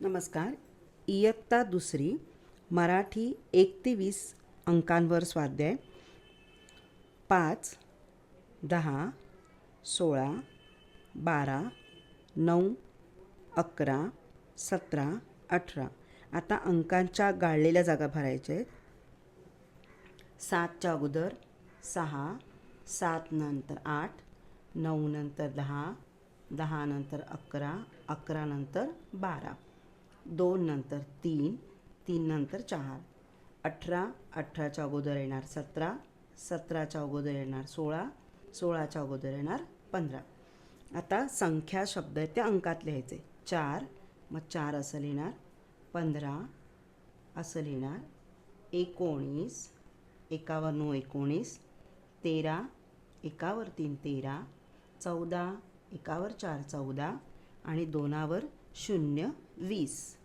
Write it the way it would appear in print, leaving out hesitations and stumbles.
नमस्कार. इयत्ता दुसरी मराठी 1 ते 20 अंकांवर स्वाध्याय 5, 10, 16, 12, 9, 11, 17, 18. आता अंकांच्या गाळलेल्या जागा भरायच्या आहेत. 7च्या अगोदर 6, 7 नंतर 8, 9 नंतर 10, 10 नंतर 11, 11 नंतर 12, 2 नंतर 3, 3 नंतर 4, 18, 18च्या अगोदर येणार 17, 17च्या अगोदर येणार 16, 16च्या अगोदर येणार 15. आता संख्या शब्द आहेत ते अंकात लिहायचे. 4 मग 4 असं लिहिणार, 15 असं लिहिणार, 19 एकावर 9 19, 13 एकावर 3 13, 14 एकावर 4 14 आणि 2वर 0 20.